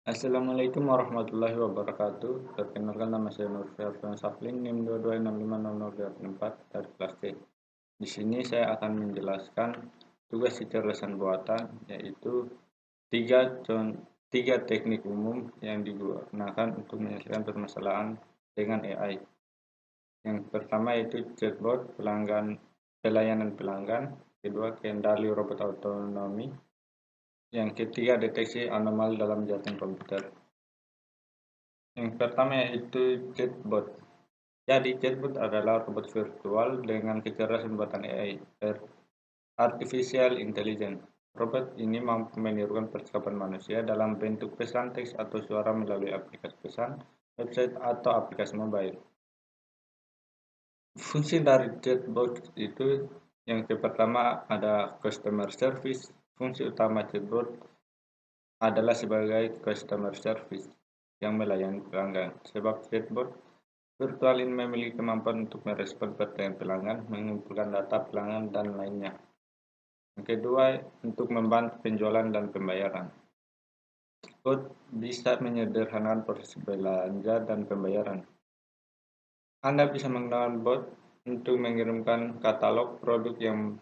Assalamualaikum warahmatullahi wabarakatuh. Perkenalkan nama saya Nur Fiarsan Saflin, NIM 22650024 dari kelas C. Di sini saya akan menjelaskan tugas kecerdasan buatan, yaitu tiga teknik umum yang digunakan untuk menyelesaikan permasalahan dengan AI. Yang pertama yaitu chatbot, pelayanan pelanggan. Kedua, kendali robot otonomi. Yang ketiga, deteksi anomali dalam jaringan komputer. Yang pertama yaitu chatbot. Jadi chatbot adalah robot virtual dengan kecerdasan buatan AI, Artificial Intelligence. Robot ini mampu menirukan percakapan manusia dalam bentuk pesan teks atau suara melalui aplikasi pesan, website, atau aplikasi mobile. Fungsi dari chatbot itu yang pertama ada customer service. Fungsi utama chatbot adalah sebagai customer service yang melayani pelanggan. Sebab chatbot virtual ini memiliki kemampuan untuk merespon pertanyaan pelanggan, mengumpulkan data pelanggan, dan lainnya. Yang kedua, untuk membantu penjualan dan pembayaran. Bot bisa menyederhanakan proses belanja dan pembayaran. Anda bisa menggunakan bot untuk mengirimkan katalog produk yang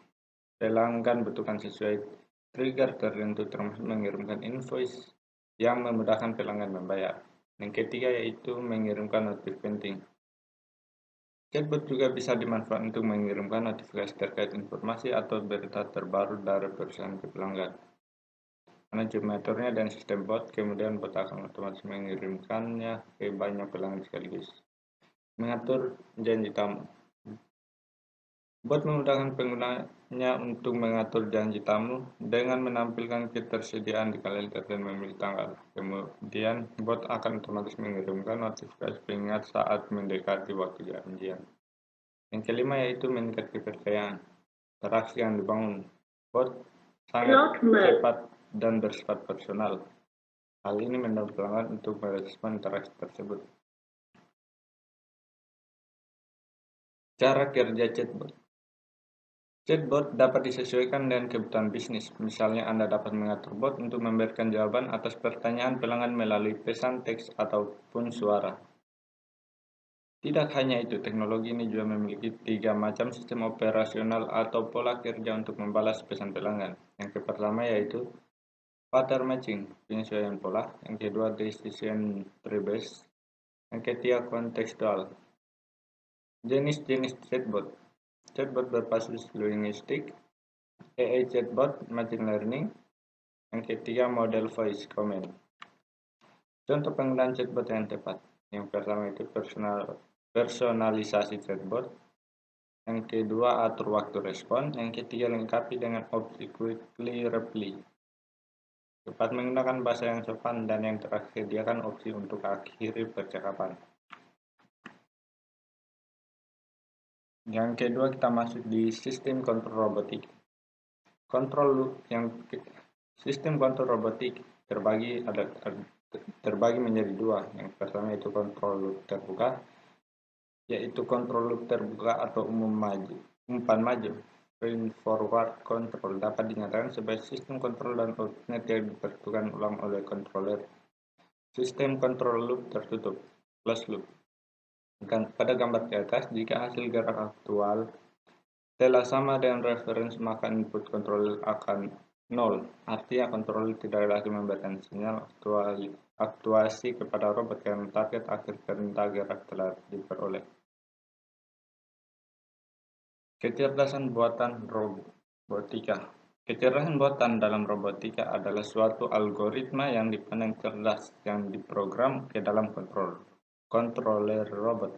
pelanggan butuhkan sesuai trigger tertentu, termasuk mengirimkan invoice yang memudahkan pelanggan membayar. Yang ketiga yaitu mengirimkan notif penting. Chatbot juga bisa dimanfaatkan untuk mengirimkan notifikasi terkait informasi atau berita terbaru dari perusahaan ke pelanggan. Manajemennya dan sistem bot, kemudian bot akan otomatis mengirimkannya ke banyak pelanggan sekaligus. Mengatur janji tamu. Bot memudahkan penggunanya untuk mengatur janji tamu dengan menampilkan ketersediaan di kalender dan memilih tanggal. Kemudian, bot akan otomatis mengirimkan notifikasi pengingat saat mendekati waktu janjian. Yang kelima yaitu meningkat kepercayaan. Interaksi yang dibangun. Bot sangat cepat dan bersifat personal. Hal ini mendorong pelanggan untuk merespon interaksi tersebut. Cara kerja chatbot. Chatbot dapat disesuaikan dengan kebutuhan bisnis. Misalnya, Anda dapat mengatur bot untuk memberikan jawaban atas pertanyaan pelanggan melalui pesan teks ataupun suara. Tidak hanya itu, teknologi ini juga memiliki 3 macam sistem operasional atau pola kerja untuk membalas pesan pelanggan. Yang pertama yaitu pattern matching, penyesuaian pola. Yang kedua, decision tree based. Yang ketiga, kontekstual. Jenis-jenis chatbot. Chatbot berbasis linguistik, AI chatbot, machine learning. Yang ketiga, model voice command. Contoh penggunaan chatbot yang tepat. Yang pertama itu personalisasi chatbot. Yang kedua, atur waktu respon. Yang ketiga, lengkapi dengan opsi quickly reply. Cepat menggunakan bahasa yang sopan, dan yang terakhir, sediakan opsi untuk akhiri percakapan. Yang kedua, kita masuk di sistem kontrol robotik. Sistem kontrol robotik terbagi menjadi dua. Yang pertama itu kontrol loop terbuka, yaitu kontrol loop terbuka atau umpan maju. Print forward control dapat dinyatakan sebagai sistem kontrol dan outputnya tidak dipertukarkan ulang oleh controller. Sistem kontrol loop tertutup, closed loop. Pada gambar di atas, jika hasil gerak aktual telah sama dengan reference, maka input controller akan 0. Artinya controller tidak lagi memberikan sinyal aktuasi kepada robot karena target akhir perintah gerak telah diperoleh. Kecerdasan buatan robotika. Kecerdasan buatan dalam robotika adalah suatu algoritma yang dipandang cerdas yang diprogram ke dalam controller robot.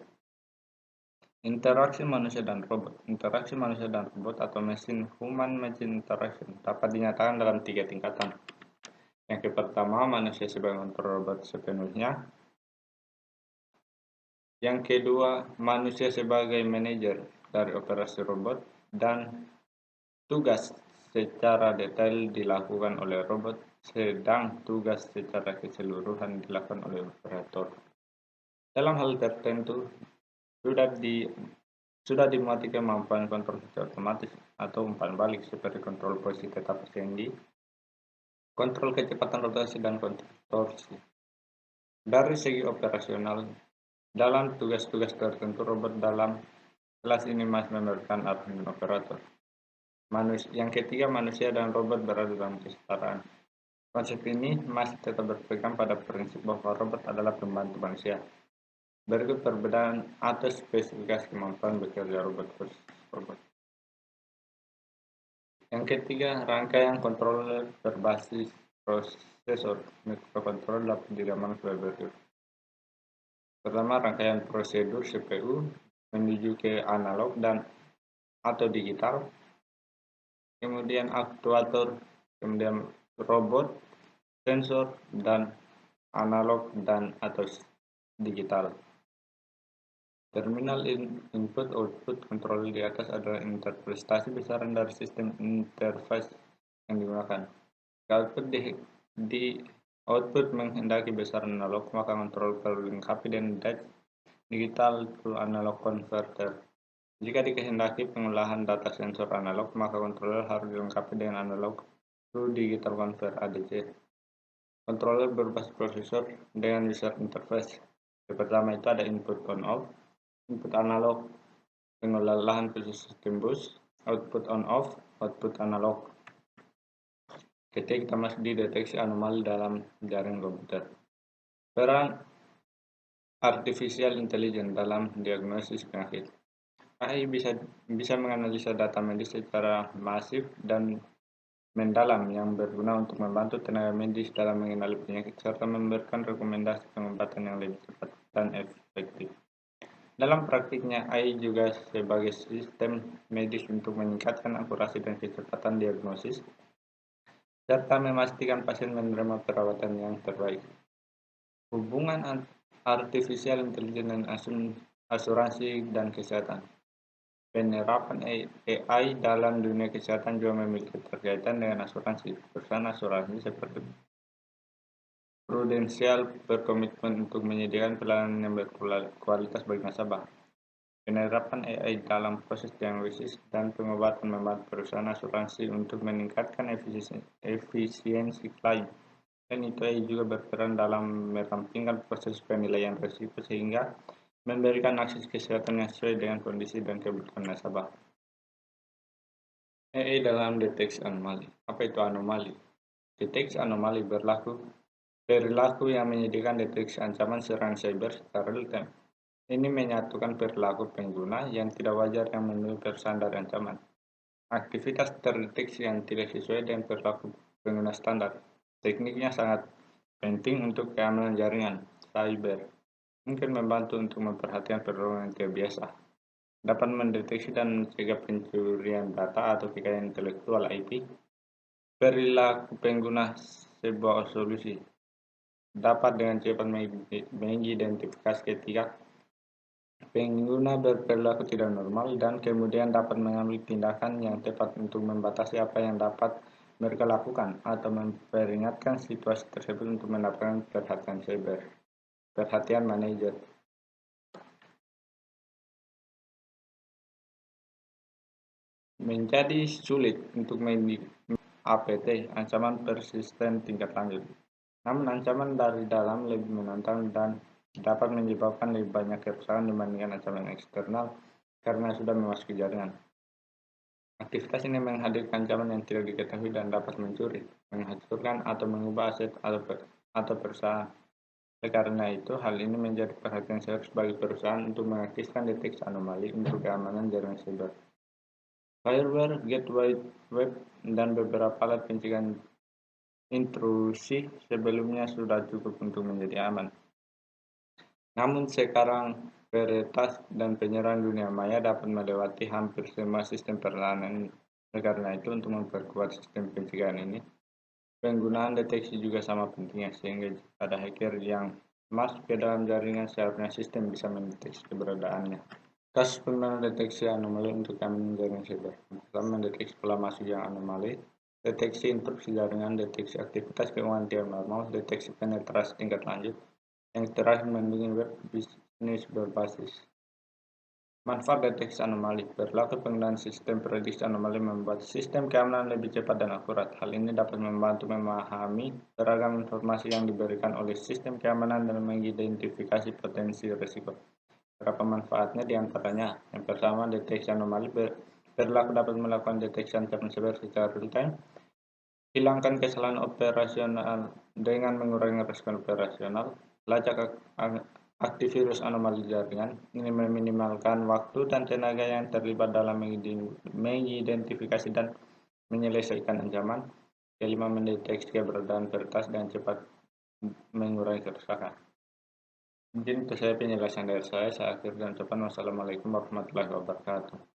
Interaksi manusia dan robot. Interaksi manusia dan robot atau human-machine interaction dapat dinyatakan dalam 3 tingkatan. Yang pertama, manusia sebagai kontrol robot sepenuhnya. Yang kedua, manusia sebagai manajer dari operasi robot, dan tugas secara detail dilakukan oleh robot, sedang tugas secara keseluruhan dilakukan oleh operator. Dalam hal tertentu, sudah dimuati kemampuan kontrol otomatis atau umpan balik seperti kontrol posisi tetap sendi, kontrol kecepatan rotasi, dan kontrol torsi. Dari segi operasional, dalam tugas-tugas tertentu robot dalam kelas ini masih memerlukan admin operator. Yang ketiga, manusia dan robot berada dalam kesetaraan. Konsep ini masih tetap berpegang pada prinsip bahwa robot adalah pembantu manusia. Berikut perbedaan atau spesifikasi kemampuan bekerja robot. Yang ketiga, rangkaian kontroler berbasis prosesor mikrokontroler dapat digambarkan sebagai berikut. Pertama, rangkaian prosedur CPU menuju ke analog dan atau digital. Kemudian aktuator, kemudian robot, sensor, dan analog dan atau digital. Terminal input output controller di atas adalah interpretasi besaran dari sistem interface yang digunakan. Output di output menghendaki besaran analog, maka kontrol perlu dilengkapi dengan digital to analog converter. Jika dikehendaki pengolahan data sensor analog, maka controller harus dilengkapi dengan analog to digital converter ADC. Controller berbasis prosesor dengan user interface. Yang pertama itu ada input on off, input analog, pengolahan khusus sistem bus, output on off, output analog. Ketika kita masuk di deteksi anomali dalam jaringan komputer. Peran artificial intelligence dalam diagnosis penyakit. AI bisa menganalisa data medis secara masif dan mendalam yang berguna untuk membantu tenaga medis dalam mengenali penyakit serta memberikan rekomendasi pengobatan yang lebih cepat dan efektif. Dalam praktiknya, AI juga sebagai sistem medis untuk meningkatkan akurasi dan kecepatan diagnosis serta memastikan pasien menerima perawatan yang terbaik. Hubungan artificial intelligence dan asuransi dan kesehatan. Penerapan AI dalam dunia kesehatan juga memiliki keterkaitan dengan asuransi. Perusahaan asuransi seperti Prudential berkomitmen untuk menyediakan pelayanan yang berkualitas bagi nasabah. Penerapan AI dalam proses diagnosis dan pengobatan membantu perusahaan asuransi untuk meningkatkan efisiensi klaim. Dan itu juga berperan dalam merampingkan proses penilaian risiko sehingga memberikan akses kesehatan yang sesuai dengan kondisi dan kebutuhan nasabah. AI dalam deteksi anomali. Apa itu anomali? Deteksi anomali perilaku yang menyediakan deteksi ancaman serangan cyber secara real time. Ini menyatukan perilaku pengguna yang tidak wajar yang memenuhi standar ancaman. Aktivitas terdeteksi yang tidak sesuai dengan perilaku pengguna standar. Tekniknya sangat penting untuk keamanan jaringan cyber. Mungkin membantu untuk memperhatikan perilaku yang tidak biasa. Dapat mendeteksi dan mencegah pencurian data atau kekayaan intelektual IP. Perilaku pengguna sebuah solusi dapat dengan cepat mengidentifikasi ketika pengguna berperilaku tidak normal dan kemudian dapat mengambil tindakan yang tepat untuk membatasi apa yang dapat mereka lakukan atau memperingatkan situasi tersebut untuk mendapatkan perhatian cyber. Perhatian manajer. Menjadi sulit untuk APT, ancaman persisten tingkat lanjut. Namun ancaman dari dalam lebih menantang dan dapat menyebabkan lebih banyak kerusakan dibandingkan ancaman eksternal karena sudah memasuki jaringan. Aktivitas ini menghadirkan ancaman yang tidak diketahui dan dapat mencuri, menghancurkan atau mengubah aset atau perusahaan. Karena itu, hal ini menjadi perhatian serius bagi perusahaan untuk mengaktifkan deteksi anomali untuk keamanan jaringan cyber. Firewall, gateway web, dan beberapa alat pencegahan intrusi sebelumnya sudah cukup untuk menjadi aman. Namun sekarang peretas dan penyerang dunia maya dapat melewati hampir semua sistem pertahanan. Karena itu, untuk memperkuat sistem pencegahan ini, penggunaan deteksi juga sama pentingnya, sehingga jika ada hacker yang masuk ke dalam jaringan, seharusnya sistem bisa mendeteksi keberadaannya. Kasus penggunaan deteksi anomali untuk keamanan jaringan cyber. Pertama, mendeteksi pola masuk yang anomali, deteksi intrusi jaringan, deteksi aktivitas keuangan tidak normal, deteksi penetrasi tingkat lanjut. Yang terakhir, melindungi web bisnis berbasis Manfaat deteksi anomali. Berlaku penggunaan sistem prediksi anomali membuat sistem keamanan lebih cepat dan akurat. Hal ini dapat membantu memahami beragam informasi yang diberikan oleh sistem keamanan dan mengidentifikasi potensi risiko. Beberapa manfaatnya diantaranya, yang pertama, deteksi anomali berlaku dapat melakukan deteksi ancaman siber secara real time, hilangkan kesalahan operasional dengan mengurangi risiko operasional, lacak antivirus anomali jaringan. Ini meminimalkan waktu dan tenaga yang terlibat dalam mengidentifikasi dan menyelesaikan ancaman. Kelima, mendeteksi keberadaan peretas dengan cepat mengurangi kerusakan. Mungkin itu saya penjelasan dari saya. Saya akhiri dan ucapkan wassalamualaikum warahmatullahi wabarakatuh.